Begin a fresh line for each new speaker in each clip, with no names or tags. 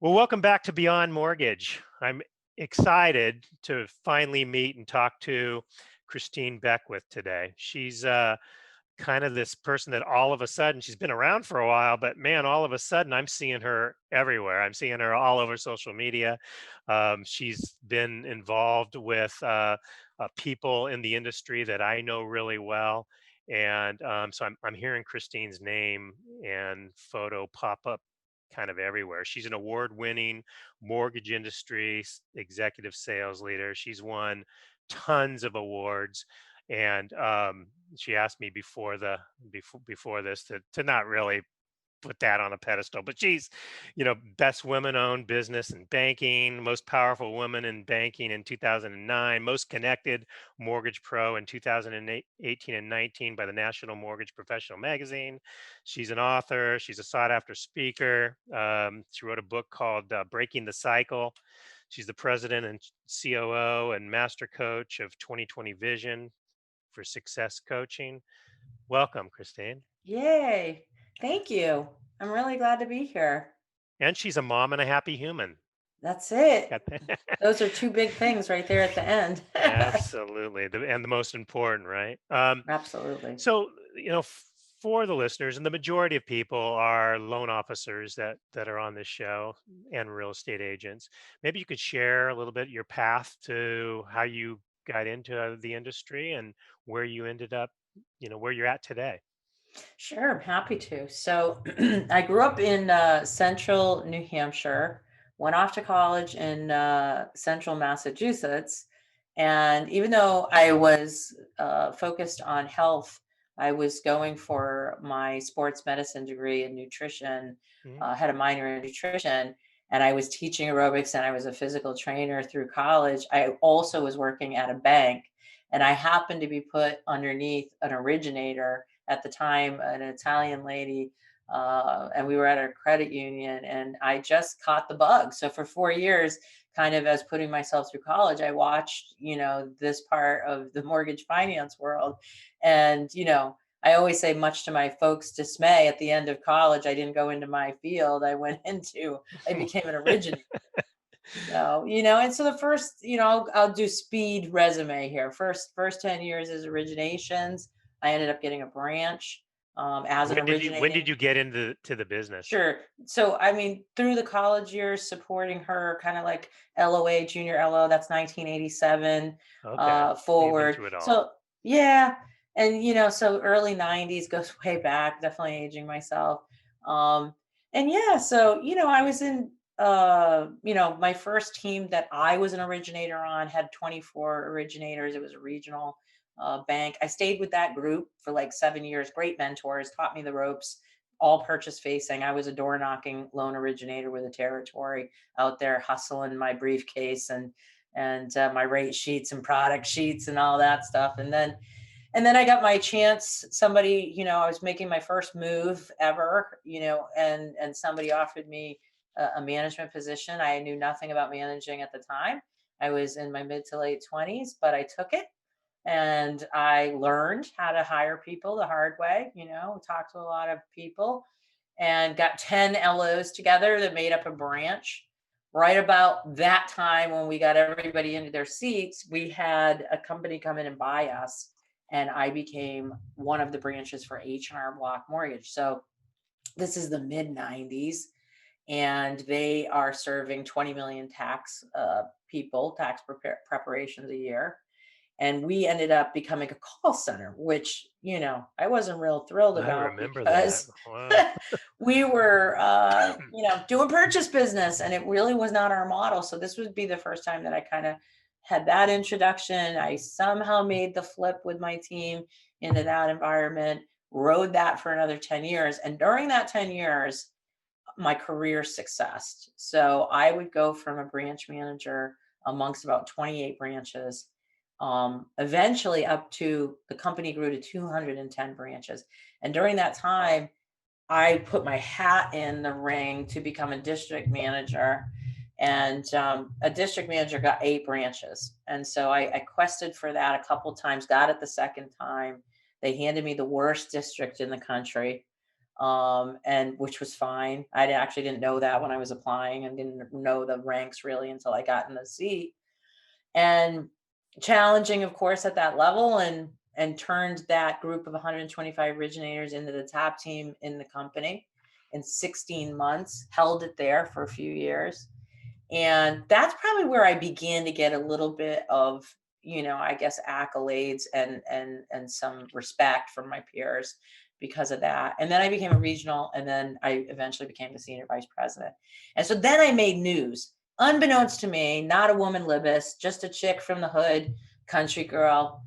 Well, welcome back to Beyond Mortgage. I'm excited to finally meet and talk to Christine Beckwith today. She's kind of this person that all of a sudden, she's been around for a while, but man, all of a sudden I'm seeing her everywhere. I'm seeing her all over social media. She's been involved with people in the industry that I know really well. And so I'm hearing Christine's name and photo pop up kind of everywhere. She's an award-winning mortgage industry executive sales leader. She's won tons of awards, and she asked me before this to not really put that on a pedestal, but she's, best women-owned business in banking, most powerful woman in banking in 2009, most connected mortgage pro in 2018 and 19 by the National Mortgage Professional magazine. She's an author. She's a sought-after speaker. She wrote a book called Breaking the Cycle. She's the president and COO and master coach of 2020 Vision for Success Coaching. Welcome, Christine.
Yay. Thank you. I'm really glad to be here.
And she's a mom and a happy human.
That's it.
Got that?
Those are two big things right there at the end.
Absolutely. And the most important, right?
Absolutely.
So, for the listeners, and the majority of people are loan officers that are on this show and real estate agents. Maybe you could share a little bit your path to how you got into the industry and where you ended up, where you're at today.
Sure, I'm happy to. So I grew up in central New Hampshire, went off to college in central Massachusetts. And even though I was focused on health, I was going for my sports medicine degree in nutrition,
Mhm.
had a minor in nutrition, and I was teaching aerobics and I was a physical trainer through college. I also was working at a bank, and I happened to be put underneath an originator at the time, an Italian lady, and we were at a credit union, and I just caught the bug. So for 4 years, kind of as putting myself through college, I watched, this part of the mortgage finance world. And, I always say, much to my folks' dismay, at the end of college, I didn't go into my field. I became an originator. So, and so the first, I'll do speed resume here. First 10 years as originations. I ended up getting a branch as an
When did
originating.
you get into the business?
Sure. So, I mean, through the college years, supporting her kind of like LOA, junior LO, that's 1987
Okay. So you've been
forward.
through it all.
So, yeah. And, so early 90s goes way back, definitely aging myself. Um, and yeah, so, I was in, my first team that I was an originator on had 24 originators. It was a regional bank. I stayed with that group for like 7 years. Great mentors, taught me the ropes, all purchase facing. I was a door knocking loan originator with a territory out there hustling my briefcase and my rate sheets and product sheets and all that stuff. And then I got my chance. Somebody, I was making my first move ever, and somebody offered me a management position. I knew nothing about managing at the time. I was in my mid to late 20s, but I took it and I learned how to hire people the hard way, talked to a lot of people and got 10 LOs together that made up a branch. Right about that time when we got everybody into their seats, we had a company come in and buy us, and I became one of the branches for H&R Block Mortgage. So this is the mid 90s, and they are serving 20 million tax preparations a year. And we ended up becoming a call center, which, I wasn't real thrilled
I
about
remember that.
because
Wow.
we were, doing purchase business, and it really was not our model. So this would be the first time that I kind of had that introduction. I somehow made the flip with my team into that environment, rode that for another 10 years. And during that 10 years, my career success. So I would go from a branch manager amongst about 28 branches, eventually up to the company grew to 210 branches. And during that
Wow.
time, I put my hat in the ring to become a district manager. And a district manager got 8 branches. And so I quested for that a couple times, got it the second time. They handed me the worst district in the country. and which was fine. I actually didn't know that when I was applying, and didn't know the ranks really until I got in the seat. And challenging, of course, at that level, and turned that group of 125 originators into the top team in the company in 16 months, held it there for a few years. And that's probably where I began to get a little bit of, I guess, accolades and some respect from my peers because of that. And then I became a regional, and then I eventually became the senior vice president. And so then I made news, unbeknownst to me, not a woman libus, just a chick from the hood, country girl,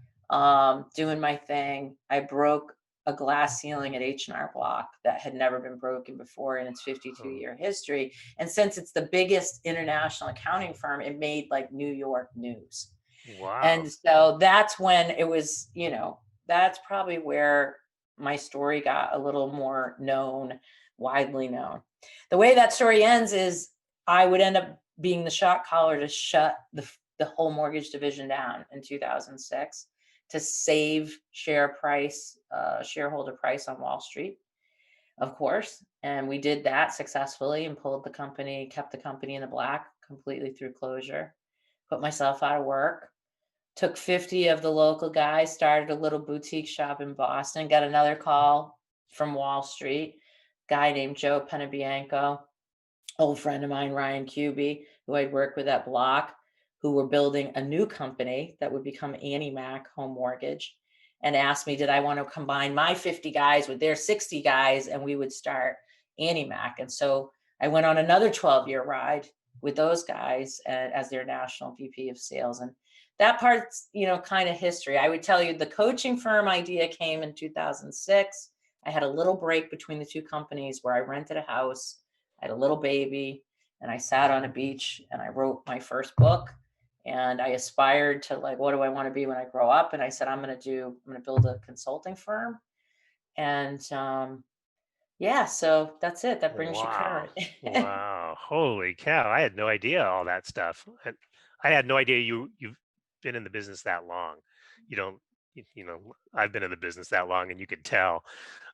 doing my thing. I broke a glass ceiling at H&R Block that had never been broken before in its 52-year history. And since it's the biggest international accounting firm, it made like New York news.
Wow.
And so that's when it was, that's probably where my story got a little more known, widely known. The way that story ends is I would end up being the shot caller to shut the whole mortgage division down in 2006 to save shareholder price on Wall Street, of course. And we did that successfully and kept the company in the black completely through closure, put myself out of work, took 50 of the local guys, started a little boutique shop in Boston, got another call from Wall Street, guy named Joe Penabianco, old friend of mine, Ryan Cuby, who I'd worked with at Block, who were building a new company that would become Annie Mac Home Mortgage, and asked me, did I want to combine my 50 guys with their 60 guys, and we would start Annie Mac. And so I went on another 12-year ride with those guys as their national VP of sales. And that part's, kind of history. I would tell you the coaching firm idea came in 2006. I had a little break between the two companies where I rented a house, I had a little baby, and I sat on a beach and I wrote my first book. And I aspired to, like, what do I want to be when I grow up? And I said, I'm going to build a consulting firm. And yeah, so that's it. That brings you
Wow.
current.
Wow. Holy cow. I had no idea all that stuff. I had no idea you've been in the business that long. You don't I've been in the business that long and you could tell.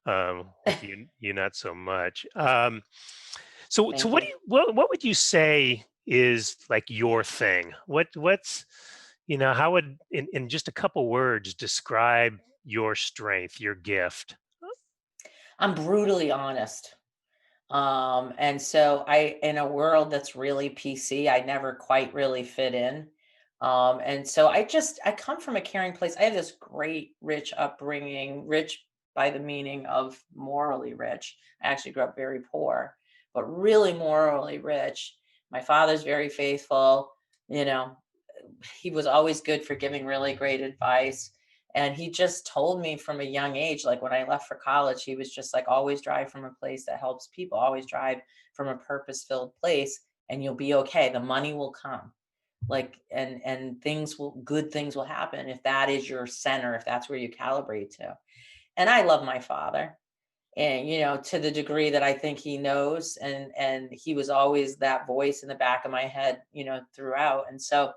With you not so much. So
Thank you.
what would you say is like your thing? What's how would in just a couple words describe your strength, your gift?
I'm brutally honest. And so in a world that's really PC, I never quite really fit in. And so I come from a caring place. I have this great, rich upbringing, rich by the meaning of morally rich. I actually grew up very poor, but really morally rich. My father's very faithful. You know, he was always good for giving really great advice. And he just told me from a young age, like when I left for college, he was just like, always drive from a place that helps people, always drive from a purpose filled place, and you'll be okay. The money will come. Like, and good things will happen if that is your center, if that's where you calibrate to. And I love my father. And to the degree that I think he knows, and he was always that voice in the back of my head, throughout. And so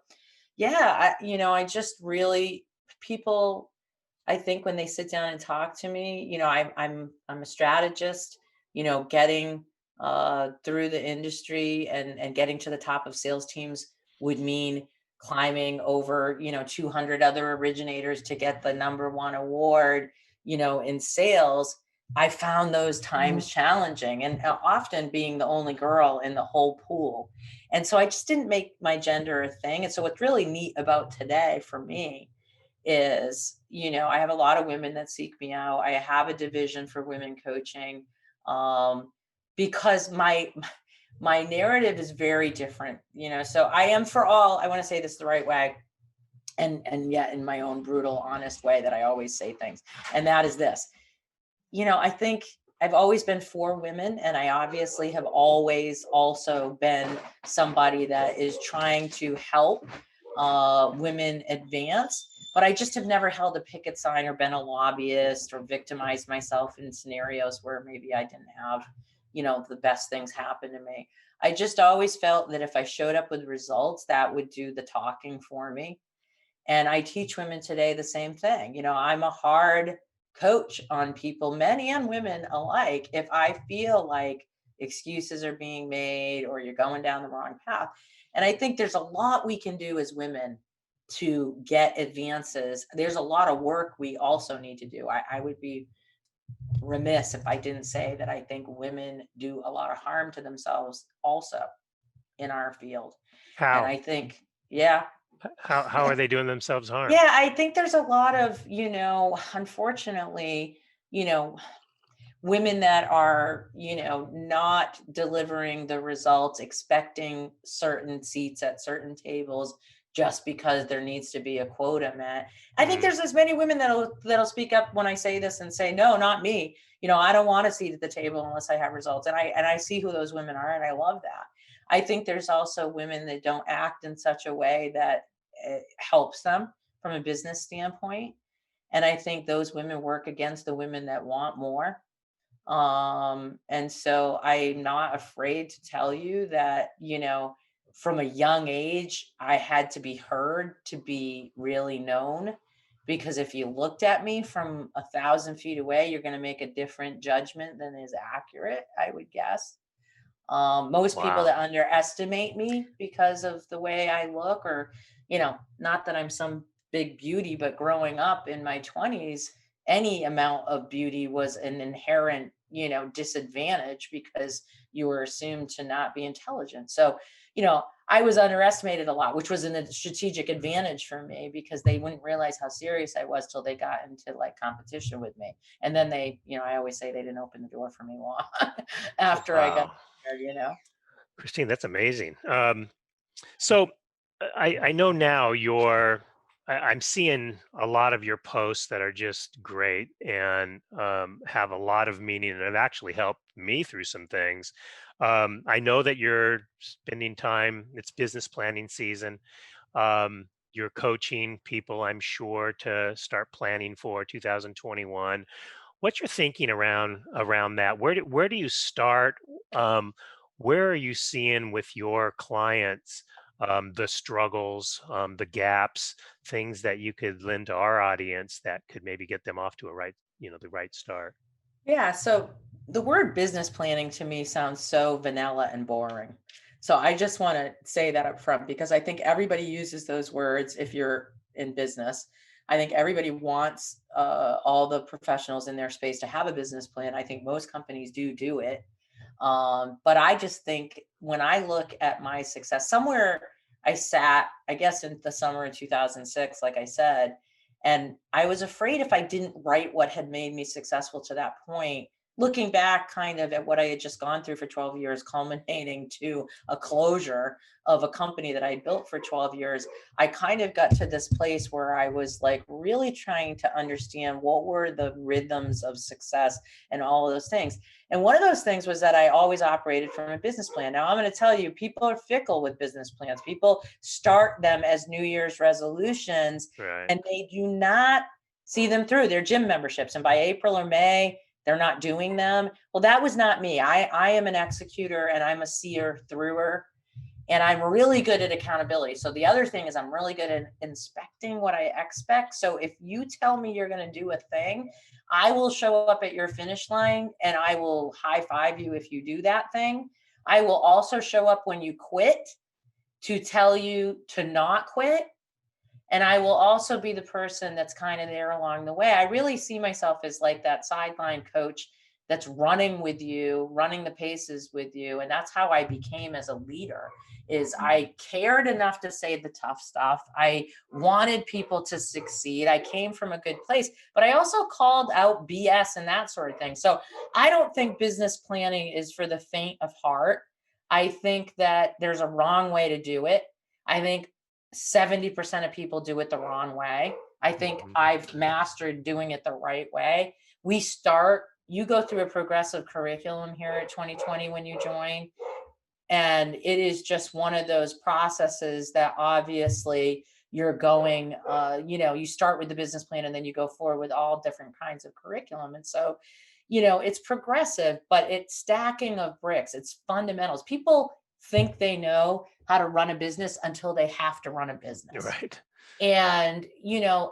yeah, I just really, people, I think when they sit down and talk to me, I'm a strategist, getting through the industry and getting to the top of sales teams would mean climbing over, 200 other originators to get the number one award, in sales. I found those times challenging, and often being the only girl in the whole pool. And so I just didn't make my gender a thing. And so what's really neat about today for me is, I have a lot of women that seek me out. I have a division for women coaching, because my narrative is very different, so I am for all. I want to say this the right way, and yet in my own brutal, honest way that I always say things. And that is this. I think I've always been for women, and I obviously have always also been somebody that is trying to help women advance. But I just have never held a picket sign or been a lobbyist or victimized myself in scenarios where maybe I didn't have, the best things happen to me. I just always felt that if I showed up with results, that would do the talking for me. And I teach women today the same thing. I'm a hard coach on people, men and women alike, if I feel like excuses are being made or you're going down the wrong path. And I think there's a lot we can do as women to get advances. There's a lot of work we also need to do. I would be remiss if I didn't say that I think women do a lot of harm to themselves also in our field. And
How?
I think, yeah,
How are they doing themselves harm?
yeah, I think there's a lot of, unfortunately, you know, women that are, not delivering the results, expecting certain seats at certain tables just because there needs to be a quota met. I think
Mm,
there's as many women that'll speak up when I say this and say, no, not me. I don't want a seat at the table unless I have results. And I see who those women are, and I love that. I think there's also women that don't act in such a way that it helps them from a business standpoint. And I think those women work against the women that want more. And so I'm not afraid to tell you that, from a young age, I had to be heard to be really known. Because if you looked at me from 1,000 feet away, you're going to make a different judgment than is accurate, I would guess. Most people
wow.
that underestimate me because of the way I look, or, not that I'm some big beauty, but growing up in my 20s, any amount of beauty was an inherent, disadvantage because you were assumed to not be intelligent. So, I was underestimated a lot, which was a strategic advantage for me because they wouldn't realize how serious I was till they got into like competition with me. And then I always say they didn't open the door for me long after I got
Wow.
there.
Christine, that's amazing. So I know now I'm seeing a lot of your posts that are just great and have a lot of meaning and have actually helped me through some things. I know that you're spending time, it's business planning season. You're coaching people, I'm sure, to start planning for 2021. What's your thinking around that? Where do you start? Um, where are you seeing with your clients the struggles, the gaps, things that you could lend to our audience that could maybe get them off to the right start?
Yeah, so the word business planning to me sounds so vanilla and boring. So I just want to say that up front because I think everybody uses those words if you're in business. I think everybody wants all the professionals in their space to have a business plan. I think most companies do it. But I just think when I look at my success, somewhere I sat, I guess in the summer of 2006, like I said, and I was afraid if I didn't write what had made me successful to that point, looking back kind of at what I had just gone through for 12 years, culminating to a closure of a company that I built for 12 years, I kind of got to this place where I was like really trying to understand what were the rhythms of success and all of those things. And one of those things was that I always operated from a business plan. Now, I'm going to tell you, people are fickle with business plans. People start them as New Year's resolutions
Right.
and they do not see them through their gym memberships. And by April or May, they're not doing them. Well, that was not me. I am an executor and I'm a seer througher. And I'm really good at accountability. So the other thing is I'm really good at inspecting what I expect. So if you tell me you're going to do a thing, I will show up at your finish line and I will high five you if you do that thing. I will also show up when you quit to tell you to not quit. And I will also be the person that's kind of there along the way. I really see myself as like that sideline coach that's running with you, running the paces with you. And that's how I became as a leader is I cared enough to say the tough stuff. I wanted people to succeed. I came from a good place, but I also called out BS and that sort of thing. So I don't think business planning is for the faint of heart. I think that there's a wrong way to do it. I think 70% of people do it the wrong way. I think
Mhm.
I've mastered doing it the right way. You go through a progressive curriculum here at 2020 when you join, and it is just one of those processes that obviously you're going, you start with the business plan and then you go forward with all different kinds of curriculum. And so, it's progressive, but it's stacking of bricks, it's fundamentals. People think they know how to run a business until they have to run a business.
Right.
And,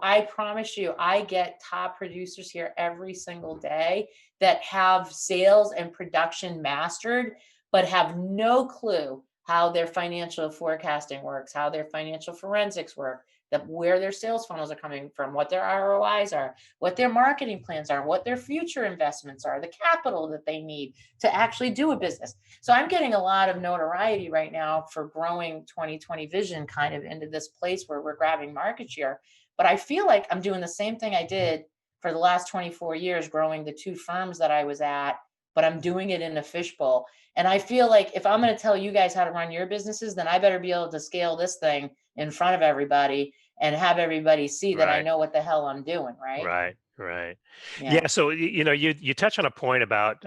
I promise you, I get top producers here every single day that have sales and production mastered, but have no clue how their financial forecasting works, how their financial forensics work, that where their sales funnels are coming from, what their ROIs are, what their marketing plans are, what their future investments are, the capital that they need to actually do a business. So I'm getting a lot of notoriety right now for growing 2020 vision kind of into this place where we're grabbing market share. But I feel like I'm doing the same thing I did for the last 24 years, growing the two firms that I was at, but I'm doing it in a fishbowl. And I feel like if I'm going to tell you guys how to run your businesses, then I better be able to scale this thing in front of everybody and have everybody see that I
Right.
know what the hell I'm doing, right?
Right, right.
Yeah.
Yeah, so you touch on a point about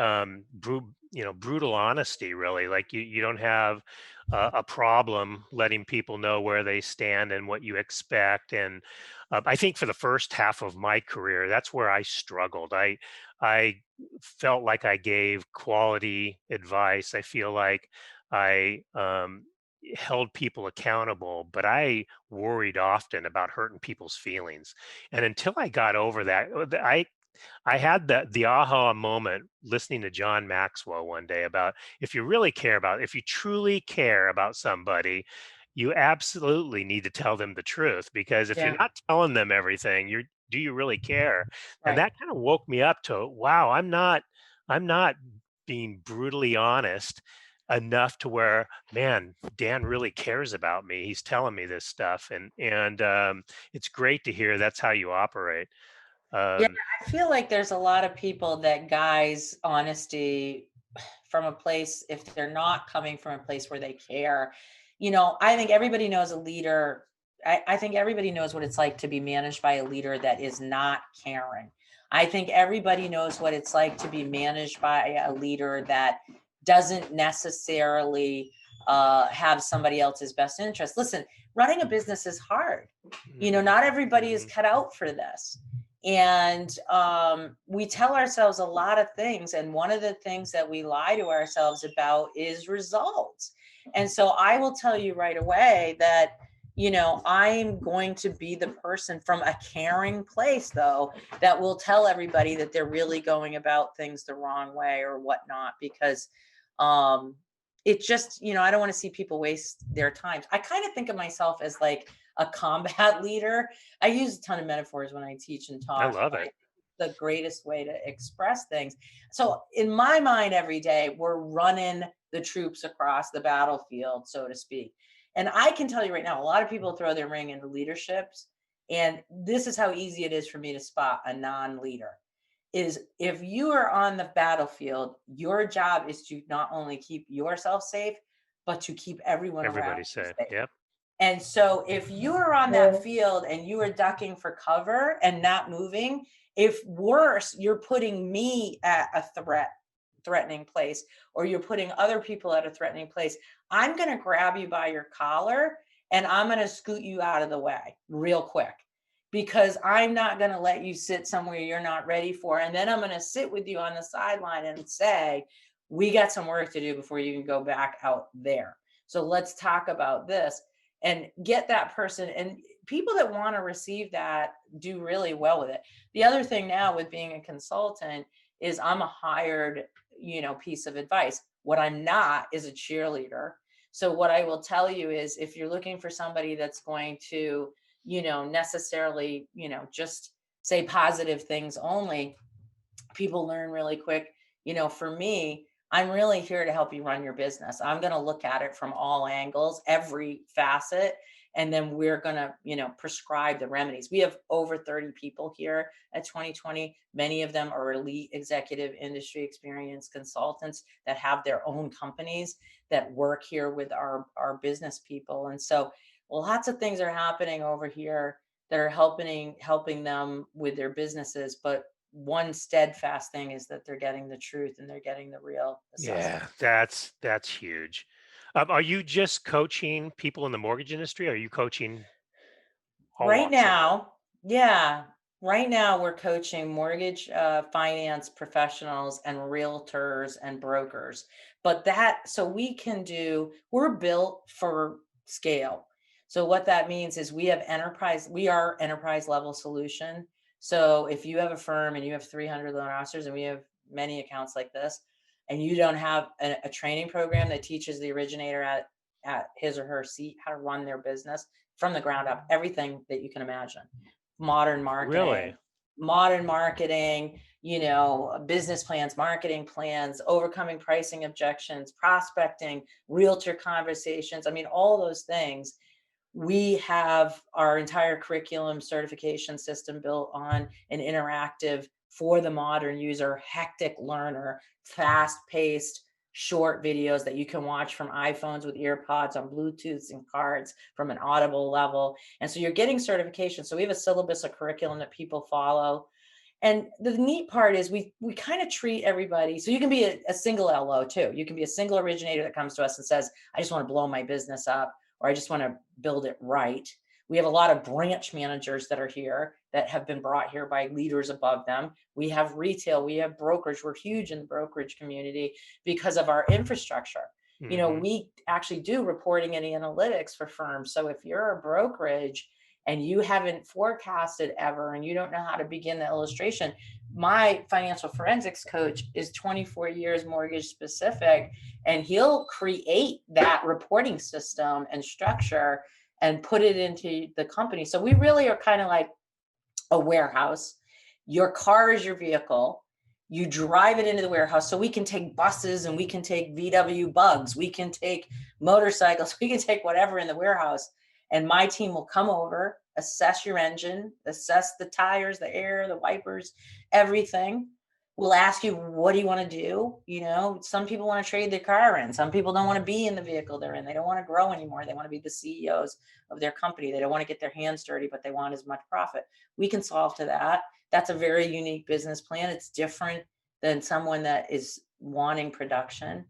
brutal honesty. Really, like you don't have a problem letting people know where they stand and what you expect. And I think for the first half of my career, that's where I struggled. I felt like I gave quality advice. I feel like I held people accountable, but I worried often about hurting people's feelings. And until I got over that, I had the aha moment listening to John Maxwell one day about if you really care about, if you truly care about somebody, you absolutely need to tell them the truth, because if you're
Yeah.
not telling them everything, do you really care? And
Right.
that kind of woke me up to, wow, I'm not being brutally honest enough to where, man, Dan really cares about me. He's telling me this stuff, and it's great to hear that's how you operate.
Yeah,
Um,
I feel like there's a lot of people that guys honesty from a place, if they're not coming from a place where they care. I think everybody knows a leader. I think everybody knows what it's like to be managed by a leader that is not caring. I think everybody knows what it's like to be managed by a leader that doesn't necessarily have somebody else's best interest. Listen, running a business is hard.
mhm,
Not everybody is
mhm.
cut out for this. And we tell ourselves a lot of things. And one of the things that we lie to ourselves about is results. And so I will tell you right away that, I'm going to be the person from a caring place, though, that will tell everybody that they're really going about things the wrong way or whatnot, because um, it just, I don't want to see people waste their time. I kind of think of myself as like a combat leader. I use a ton of metaphors when I teach and
I
talk,
love
but I
it.
think the greatest way to express things. So in my mind, every day we're running the troops across the battlefield, so to speak. And I can tell you right now, a lot of people throw their ring into leaderships. And this is how easy it is for me to spot a non-leader. Is if you are on the battlefield, your job is to not only keep yourself safe, but to keep everyone around
Everybody's
you
saying,
safe.
yep,
And so if you are on that field and you are ducking for cover and not moving, if worse, you're putting me at a threatening place, or you're putting other people at a threatening place, I'm going to grab you by your collar and I'm going to scoot you out of the way real quick, because I'm not going to let you sit somewhere you're not ready for. And then I'm going to sit with you on the sideline and say, we got some work to do before you can go back out there. So let's talk about this and get that person. And people that want to receive that do really well with it. The other thing now with being a consultant is I'm a hired, piece of advice. What I'm not is a cheerleader. So what I will tell you is if you're looking for somebody that's going to, necessarily, just say positive things only, people learn really quick. For me, I'm really here to help you run your business. I'm going to look at it from all angles, every facet, and then we're going to, prescribe the remedies. We have over 30 people here at 2020. Many of them are elite executive industry experience consultants that have their own companies that work here with our business people. And so lots of things are happening over here that are helping them with their businesses, but one steadfast thing is that they're getting the truth and they're getting the real assessment.
yeah, that's huge. Are you just coaching people in the mortgage industry? Or are you coaching all
Right
walks of life?
now, yeah. Right now, we're coaching mortgage finance professionals and realtors and brokers. But that, so we can do, we're built for scale. So what that means is we are enterprise level solution. So if you have a firm and you have 300 loan officers, and we have many accounts like this, and you don't have a training program that teaches the originator at his or her seat how to run their business from the ground up, everything that you can imagine, modern
Really?
marketing, modern marketing, business plans, marketing plans, overcoming pricing objections, prospecting, realtor conversations. I mean, all those things. We have our entire curriculum certification system built on an interactive for the modern user, hectic learner, fast paced, short videos that you can watch from iPhones with earpods on Bluetooths and cards from an audible level. And so you're getting certification. So we have a syllabus, a curriculum that people follow. And the neat part is we kind of treat everybody. So you can be a single LO too. You can be a single originator that comes to us and says, I just want to blow my business up, or I just want to build it right. We have a lot of branch managers that are here that have been brought here by leaders above them. We have retail, we have brokerage. We're huge in the brokerage community because of our infrastructure.
Hmm.
We actually do reporting and analytics for firms. So if you're a brokerage and you haven't forecasted ever and you don't know how to begin the illustration, my financial forensics coach is 24 years mortgage specific, and he'll create that reporting system and structure and put it into the company. So we really are kind of like a warehouse. Your car is your vehicle. You drive it into the warehouse. So we can take buses and we can take VW bugs. We can take motorcycles. We can take whatever in the warehouse. And my team will come over, assess your engine, assess the tires, the air, the wipers, everything. We'll ask you, what do you want to do? Some people want to trade their car in. Some people don't want to be in the vehicle they're in. They don't want to grow anymore. They want to be the CEOs of their company. They don't want to get their hands dirty, but they want as much profit. We can solve to that. That's a very unique business plan. It's different than someone that is wanting production.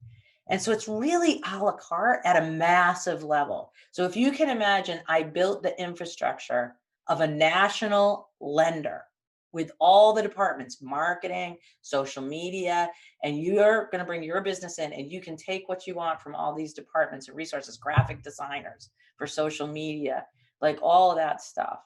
And so it's really a la carte at a massive level. So if you can imagine, I built the infrastructure of a national lender with all the departments, marketing, social media, and you're going to bring your business in, and you can take what you want from all these departments and resources, graphic designers for social media, like all of that stuff.